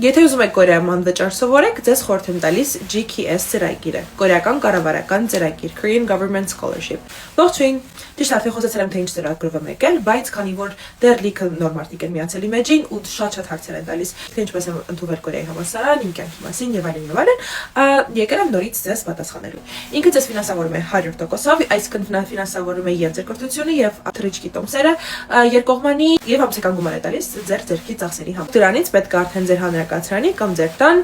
Եթե ուզում եք կորեական վճար սովորեք, ձեզ խորհուրդ եմ տալիս GKS ծրագիրը, կորեական կառավարական ծրագիր, Korean Government Scholarship։ Ողջույն, ճիշտ արդեն խոսեցել եմ, թե ինչ ծրագրով եմ եկել, բայց քանի որ դեռ լիքը նոր մարդիկ են միացել իմեջին ու շատ հարցեր են տալիս, թե ինչպես եմ ընդունվել Կորեայի համալսարան, իմ կյանքի մասին եւ այլն, եկել եմ նորից ձեզ պատասխանելու։ Ինքը ձեզ ֆինանսավորում է 100%-ով, այսինքն ֆինանսավորում է եւ ձեր կրթությունը եւ թռիչքի տոմսերը, երկկողմանի եւ ամսական գումար է տալիս ձեր ձեռքի ծախսերի համար։ Դրանից պետք է արդեն ձեր հանրակացարանի կամ ձեր տան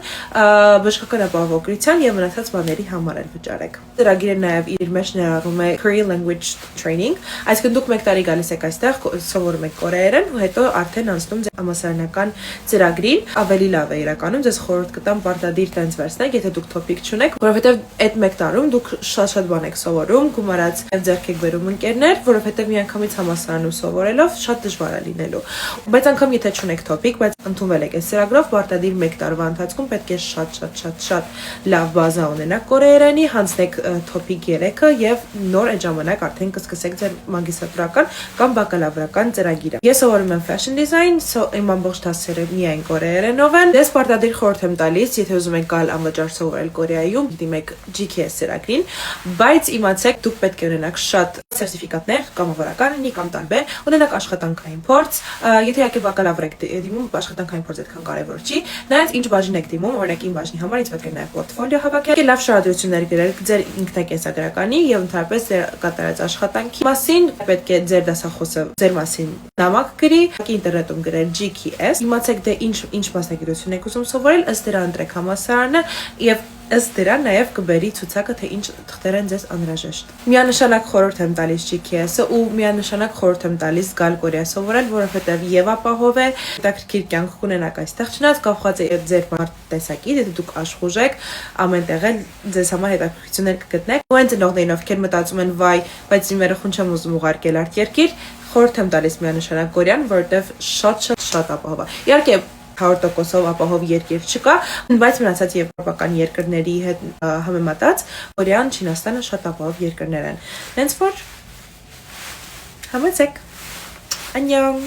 բժշկական ապահովագրության եւ մնացած բաների համար էլ վճարեք։ Ծրագիրը նաեւ իր մեջ ներառում է Korean language training, այսինքն դուք մեկ տարի գալիս եք այստեղ, սովորում եք կորեերեն ու հետո արդեն անցնում ձեր համալսարանական ծրագրին, ավելի լավ է իրականում, ձեզ խորհուրդ կտամ պարտադիր տենց վերցնեք, եթե դուք topic չունեք, որովհետեւ այդ մեկ տարում դուք շատ բան եք սովորում, գումարած ձեռք եք բերում ընկերներ, որովհետեւ մի անգամից համալսարանում սովորելով շատ դժվար է լինելու։ Բայց անգամ եթե չունեք topic, բայց ընդունվել եք այս ծրագրով, պարտադիր մեկ տարվա ընթացքում պետք է շատ լավ բազա ունենաք կորեերենի, հանձնեք topic 3-ը եւ նոր այդ ժամանակ արդեն կսկսեք ձեր մագիստրատորական կամ բակալավրական ծրագիրը։ Ես սովորում եմ fashion design, իմ ամբողջ դասերը միայն կորեերենով են։ Ես պարտադիր խորհուրդ եմ տալիս, եթե ուզում եք գալ անվճար սովորել Կորեայում, դիմեք GKS ծրագրին, բայց իմացեք, դուք պետք է ունենաք շատ սերտիֆիկատներ, կամավորականնի կամ տարբեր, ունենաք աշխատանքային փորձ, եթե իհարկե բակալավր եք դիմում, աշխատանքային փորձ այդքան կարևոր չի, նայած ինչ բաժին եք դիմում, օրինակ իմ բաժնի համար ինձ պետք է նաև պորտֆոլիո հավաքել, լավ շարադրություններ գրել ձեր ինքնակենսագրականի եւ ընդհանրապես ձեր կատարած աշխատանքի մասին, պետք է ձեր դասախոսը ձեր մասին նամակ գրի, ինտերնետում գրել GKS, իմացեք դե ինչ մասնագիտություն եք ուզում սովորել, ըստ դրա ընտրեք համալսարանը եւ ըստ դրա նաև կբերի ցուցակը, թե ինչ թղթեր են ձեզ անհրաժեշտ։ Միանշանակ խորհուրդ եմ տալիս GKS-ը ու միանշանակ խորհուրդ եմ տալիս գալ Կորեա սովորել, որովհետև եւ ապահով է, հետաքրքիր կյանք կունենաք այստեղ, չնայած կախված է ձեր տեսակից, եթե դուք աշխուժ եք, ամենտեղ էլ ձեզ համար հետաքրքրություններ կգտնեք։ Ու այն ծնողներին, ովքեր մտածում են, վայ, բայց իմ երեխուն չեմ ուզում ուղարկել արտերկիր, խորհուրդ եմ տալիս միանշանակ Կորեան, որովհետև շատ ապահով է։ Իհարկե 100%-ով ապահով երկիր չկա, բայց մնացած եվրոպական երկրների հետ համեմատած Կորեան, Չինաստանը շատ ապահով երկրներ են։ Հենց որ համեցեք։ Անյոն